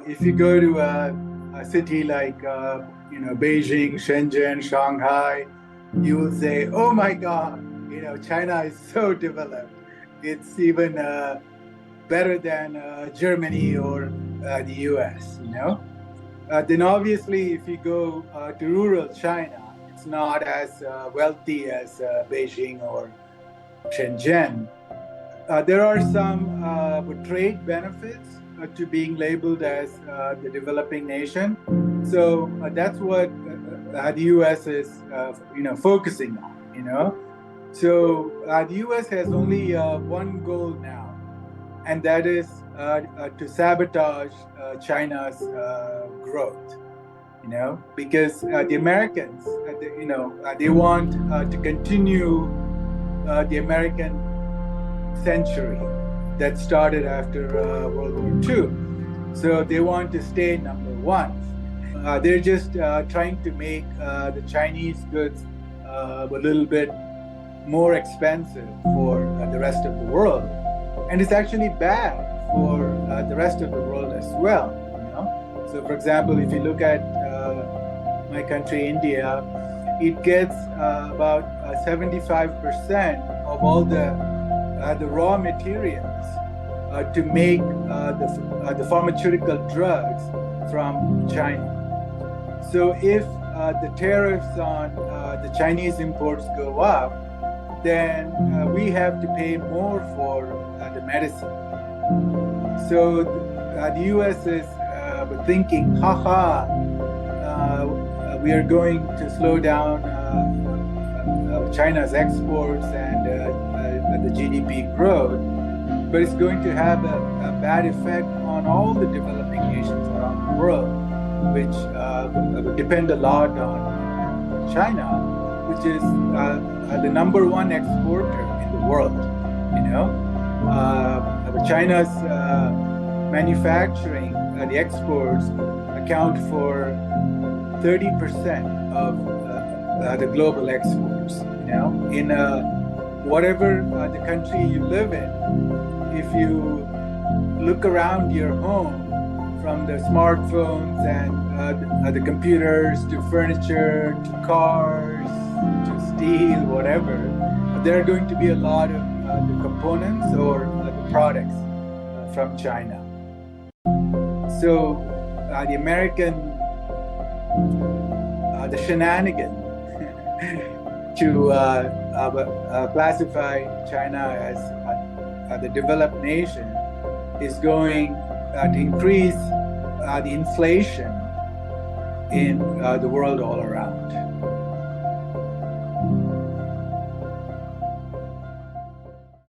if you go to a city like Beijing, Shenzhen, Shanghai, you will say, "Oh my God, China is so developed. It's even better than Germany or the U.S." Then obviously, if you go to rural China, it's not as wealthy as Beijing or Shenzhen. There are some trade benefits to being labeled as the developing nation. So that's what the U.S. is, focusing on. So the U.S. has only one goal now, and that is to sabotage China's growth. Because the Americans, they want to continue the American century that started after World War II. So they want to stay number one. They're just trying to make the Chinese goods a little bit more expensive for the rest of the world. And it's actually bad for the rest of the world as well. So, for example, if you look at my country, India, it gets about 75% of all the raw materials to make the pharmaceutical drugs from China. So if the tariffs on the Chinese imports go up, then we have to pay more for the medicine. So the US is thinking, haha, we are going to slow down China's exports and the GDP growth, but it's going to have a bad effect on all the developing nations around the world, which depend a lot on China, which is the number one exporter in the world. China's manufacturing, the exports account for 30% of the global exports. In whatever the country you live in, if you look around your home, from the smartphones and the computers to furniture to cars to steel, whatever, there are going to be a lot of the components or the products from China. So the American, the shenanigan to classify China as the developed nation is going to increase the inflation in the world all around.